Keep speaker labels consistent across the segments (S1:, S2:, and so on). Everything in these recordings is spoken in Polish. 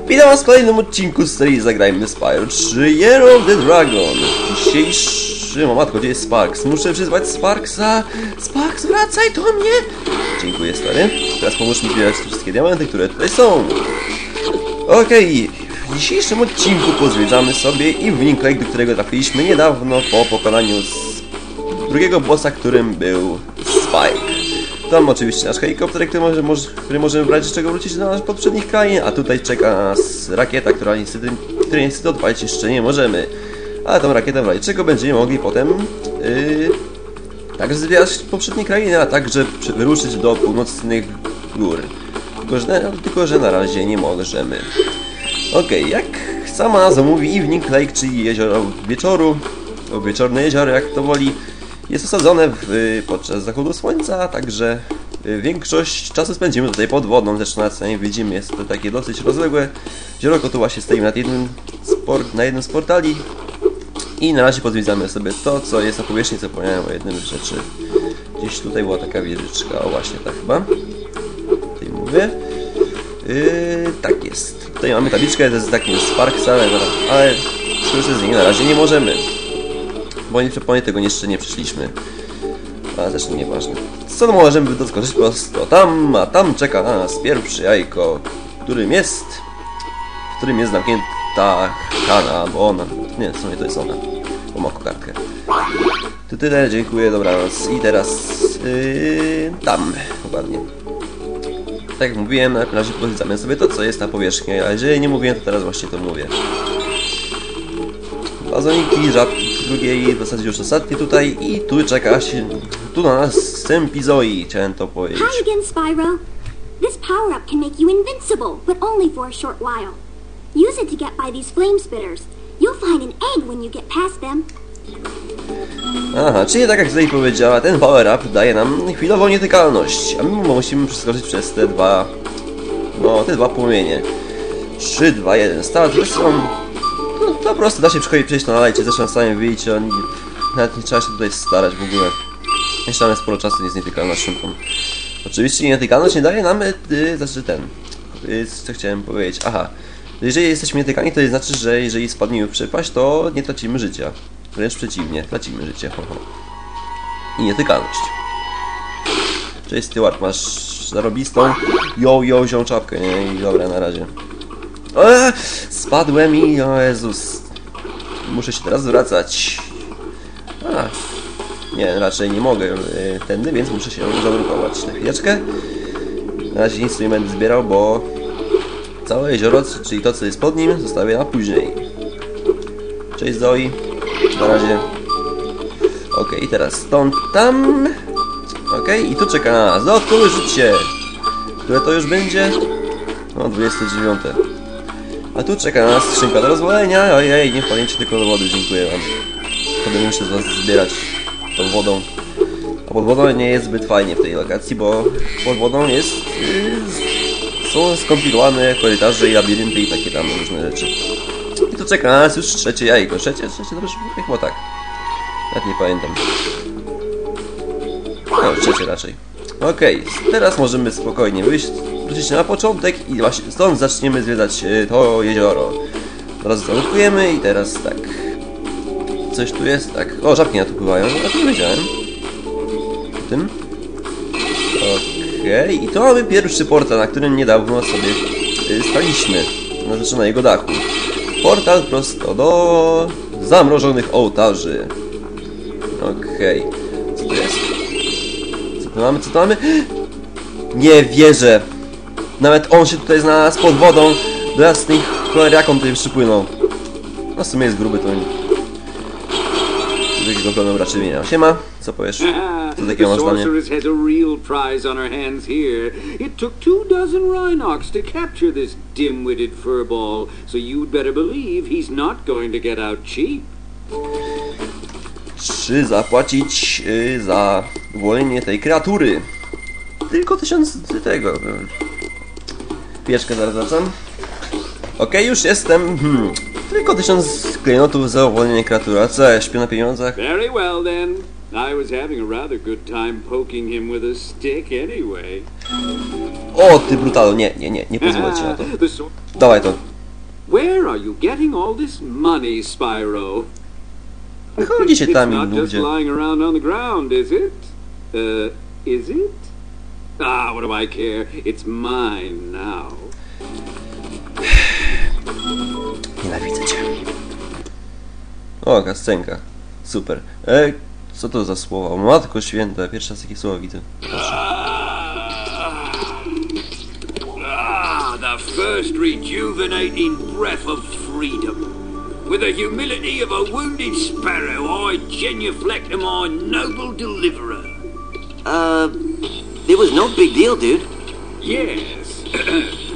S1: Witam was w kolejnym odcinku z serii Zagrajmy Spyro 3 Year of the Dragon. Dzisiejszym... O matko, gdzie jest Sparks? Muszę przyzwać Sparksa. Sparks, wracaj do mnie! Dziękuję, stary. Teraz pomóż mi zbierać te wszystkie diamenty, które tutaj są. Okej. W dzisiejszym odcinku pozwiedzamy sobie Evening Lake, do którego trafiliśmy niedawno po pokonaniu drugiego bossa, którym był Spike. Tam oczywiście nasz helikopter, który możemy brać, z czego wrócić do naszych poprzednich krain, a tutaj czeka nas rakieta, której niestety odpalić jeszcze nie możemy. Ale tą rakietę w razie czego będziemy mogli potem także zbierać poprzednie krainy, a także wyruszyć do północnych gór. Tylko że na razie nie możemy. Okej, jak sama nazwa mówi, Evening Lake, czyli jezioro wieczoru, wieczorne jezioro, jak to woli, jest osadzone podczas zachodu słońca, także większość czasu spędzimy tutaj pod wodą. Zresztą na scenie widzimy, jest to takie dosyć rozległe jezioro, tu właśnie stoimy na jednym z portali i na razie pozwiedzamy sobie to, co jest na powierzchni, co zapomniałem o jednym rzeczy. Gdzieś tutaj była taka wieżyczka, o właśnie tak chyba. Tutaj mówię. Tak jest. Tutaj mamy tabliczkę z takim Sparksa, ale skorzystać z niej na razie nie możemy. Bo nie tego jeszcze nie przyszliśmy. A zresztą nieważne. Co no możemy doskoczyć prosto tam, a tam czeka na nas pierwsze jajko, w którym jest zamknięta Hana, bo ona... Nie, w sumie to jest ona. Bo ma kokardkę. To tyle, dziękuję, dobranoc. I teraz... tam, dokładnie. Tak jak mówiłem, na razie pozwiedzamy sobie to, co jest na powierzchni, ale jeżeli nie mówiłem, to teraz właśnie to mówię. Wazoniki, żabki drugiej, w zasadzie już ostatnie tutaj i tu czeka się, tu na nas Sempy Zoe, chciałem to powiedzieć.
S2: Hi again, Spyro. This power-up can make you invincible, but only for a short while. Use it to get by these flame spitters. You'll find an egg when you get past them.
S1: Aha, czyli tak jak Zoe powiedziała, ten power-up daje nam chwilową nietykalność, a my musimy przeskoczyć przez te dwa płomienie. 3, 2, 1, start, zresztą... No po prostu da się przejść to na lajcie, zresztą sami widzicie, nawet nie trzeba się tutaj starać w ogóle. Jeszcze mamy sporo czasu nie z nietykalnością. Oczywiście nietykalność nie daje nam, co chciałem powiedzieć, aha. Jeżeli jesteśmy nietykalni, to znaczy, że jeżeli spadniemy w przepaść, to nie tracimy życia. Wręcz przeciwnie, tracimy życie, I nietykalność. Cześć Stewart, masz zarobistą, zią czapkę, nie? I dobra, na razie. Spadłem i o Jezus. Muszę się teraz wracać. Nie, raczej nie mogę tędy, więc muszę się zablokować na chwileczkę. Na razie nic nie będę zbierał, bo całe jezioro, czyli to, co jest pod nim, zostawię na później. Cześć Zoe. Na razie. Okej, teraz stąd tam. Okej, i tu czeka na nas dodatkowe życie. Które to już będzie? No, 29. A tu czeka na nas skrzynka do rozwalenia. Ojej, nie wpadniecie tylko do wody, dziękuję wam. Potem muszę z was zbierać tą wodą. A pod wodą nie jest zbyt fajnie w tej lokacji, bo pod wodą jest... są skomplikowane korytarze i labirynty i takie tam różne rzeczy. I tu czeka na nas już trzecie jajko. Trzecie, dobrze, chyba tak. Nawet nie pamiętam. No, trzecie raczej. Okej, teraz możemy spokojnie wrócić na początek i właśnie stąd zaczniemy zwiedzać to jezioro. Teraz załadujemy i teraz tak. Coś tu jest, tak. O, żabki na tu pływają, a to nie wiedziałem. O tym. Okej, i to mamy pierwszy portal, na którym niedawno sobie staliśmy. Znaczy na jego dachu. Portal prosto do zamrożonych ołtarzy. Okej. Co to jest? Co to mamy? Nie wierzę! Nawet on się tutaj znalazł pod wodą. Do jasnej cholery, jak on tutaj przypłynął. No w sumie jest gruby, to nie. Takiego planu raczej nie ma. Siema, co powiesz? Co takiego masz dla mnie?
S3: Has a real prize on her hands here. It took 24 Rhinox to capture this dim-witted furball, so you'd better believe he's not going to get out cheap.
S1: Czy zapłacić za uwolnienie tej kreatury? Tylko 1000 tego. Pieczkę zaraz wracam. Okej, już jestem. Tylko 1000 klejnotów za uwolnienie kreatury. A co, ja śpię na pieniądzach?
S3: Very well then. I was having a rather good time poking him with a stick anyway.
S1: O, ty brutalu, nie pozwolę ci na to. Dawaj to.
S3: Where are you getting all this money, Spyro?
S1: Chodzi się tam
S3: It's
S1: i
S3: not just
S1: ludzie.
S3: lying around on the ground, is it? Is it? Ah, what do I care? It's mine now.
S1: Nienawidzę cię. O, kascenka. Super. Co to za słowa? O, Matko Święta, pierwszy raz takie słowa widzę.
S3: The first rejuvenating breath of freedom. With the humility of a wounded sparrow, I genuflect to my noble deliverer.
S4: It was no big deal, dude.
S3: Yes.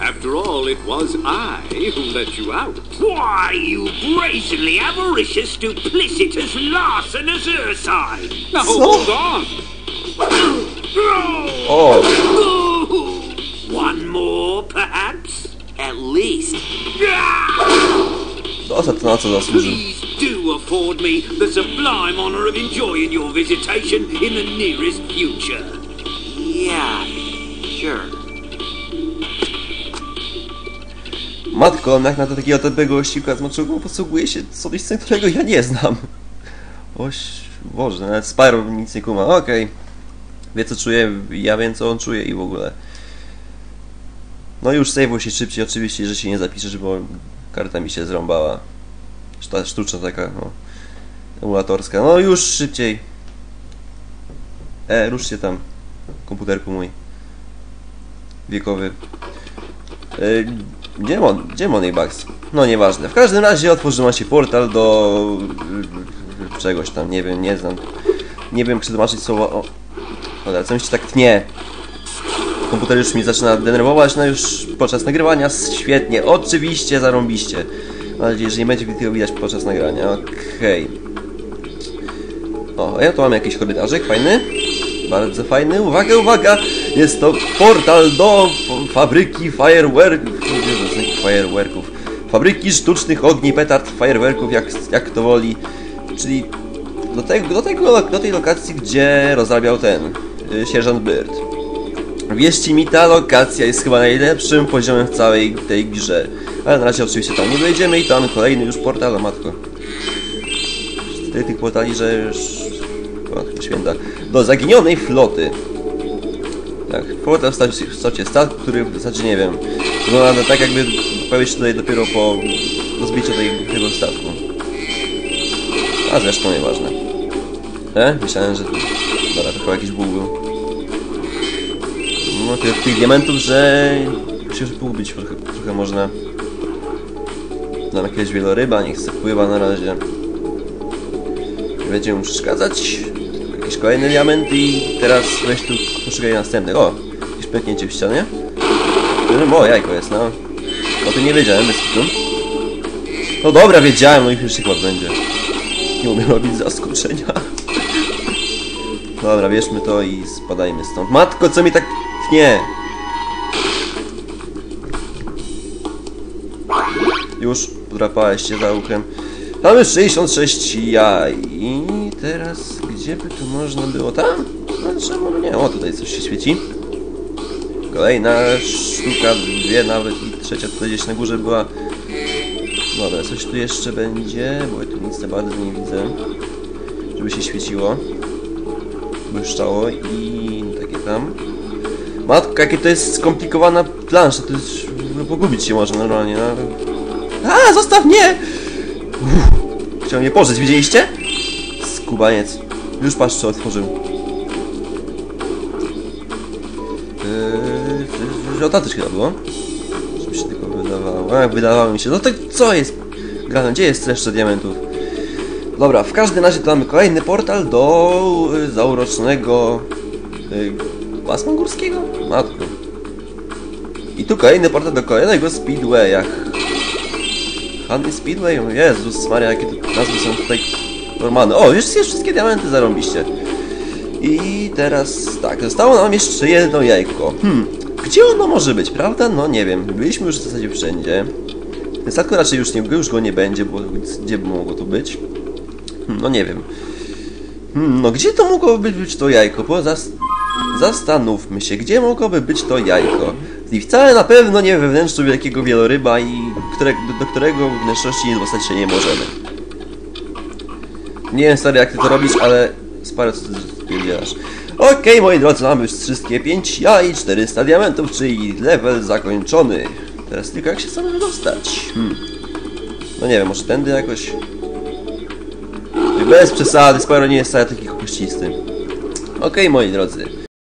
S3: After all, it was I who let you out. Why, you brazenly avaricious, duplicitous larcenous ursine! Now, hold on!
S1: O!
S3: One more, perhaps?
S4: At least.
S1: To na co zasłużył.
S3: Please do afford me the sublime honor of enjoying your visitation in the nearest future.
S4: Yeah, sure.
S1: Matko, jak na to takiego tępego osiłka z moczułką posługuje się solistem, którego ja nie znam. Oś... Boże, nawet Spyro nic nie kuma. Okej. Wie co czuje, ja wiem co on czuje i w ogóle. No już save'uj się szybciej, oczywiście, że się nie zapiszesz, bo karta mi się zrąbała. Ta sztuczna taka, no. Emulatorska. No już szybciej. Rusz się tam. Komputerku mój. Wiekowy. Gdzie Moneybags? No nieważne. W każdym razie otworzyła się portal do... czegoś tam, nie wiem, nie znam. Nie wiem, jak przetłumaczyć słowo... O. Dobra, co mi się tak tnie? Komputer już mi zaczyna denerwować, no już podczas nagrywania. Świetnie, oczywiście, zarąbiście. Mam nadzieję, że nie będzie tego widać podczas nagrania. Okej. O, ja tu mam jakiś korytarzek, fajny. Bardzo fajny. Uwaga, uwaga! Jest to portal do fabryki fajerwerków. Fabryki sztucznych ogni, petard, fajerwerków, jak to woli. Czyli do tej lokacji, gdzie rozrabiał ten sierżant Bird. Wierzcie mi, ta lokacja jest chyba najlepszym poziomem w całej tej grze. Ale na razie oczywiście tam nie wejdziemy i tam kolejny już portal, o matko. Tyle tych portali, że już... Matko Święta. Do zaginionej floty. Tak, portal w kształcie statku, który w zasadzie nie wiem. Wygląda tak, jakby pojawił się tutaj dopiero po rozbiciu tego statku. A zresztą nieważne. Myślałem, że... Dobra, to chyba jakiś bóg był. No, tych diamentów, że... się już pogubić trochę można. Dam jakiegoś wieloryba, niech se pływa na razie. Nie będzie mu przeszkadzać. Jakiś kolejny diament i teraz weź tu poszukaj następnych. O! Jakieś pęknięcie w ścianie. O, jajko jest, no. O tym nie wiedziałem, bez kitu. No dobra, wiedziałem, no i pierwszy kład będzie. Nie umiem robić zaskoczenia. Dobra, bierzmy to i spadajmy stąd. Matko, co mi tak tnie? Już podrapałeś się za uchem. Mamy 66 jaj. I teraz, gdzie by tu można było? Tam? No czemu nie? O, tutaj coś się świeci. Kolejna sztuka, dwie nawet i trzecia tutaj gdzieś na górze była. Dobra, coś tu jeszcze będzie, bo ja tu nic za bardzo nie widzę. Żeby się świeciło. Błyszczało i takie tam. Matko, jakie to jest skomplikowana plansza, to jest... pogubić się może normalnie, no. A, zostaw mnie! Chciał mnie pożyć, widzieliście? Skubaniec. Już patrz, co otworzył. O, też chyba było. Żeby się tylko wydawało. A, wydawało mi się. No to co jest? Grane, gdzie jest jeszcze diamentów? Dobra, w każdym razie to mamy kolejny portal do zaurocznego pasma górskiego? Matko. I tu kolejny portal do kolejnego Speedwaya. Handy Speedway? Jezus Maria, jakie tu nazwy są tutaj normalne. O, już wszystkie diamenty zarąbiście. I teraz tak, zostało nam jeszcze jedno jajko. Gdzie ono może być, prawda? No nie wiem, byliśmy już w zasadzie wszędzie. W statku raczej już go nie będzie, bo gdzie by mogło to być? No nie wiem. No gdzie to mogłoby być to jajko? Bo zastanówmy się, gdzie mogłoby być to jajko. I wcale na pewno nie we wnętrzu wielkiego wieloryba i do którego wnętrzności nie dostać się nie możemy. Nie wiem, stary, jak ty to robisz, ale Spyro, co ty spierdzielasz. Okej, moi drodzy, mamy już wszystkie 5 jaj i 400 diamentów, czyli level zakończony. Teraz tylko jak się samemu dostać? No nie wiem, może tędy jakoś? Bez przesady, Spyro nie jest wcale taki kościsty. Okej, moi drodzy.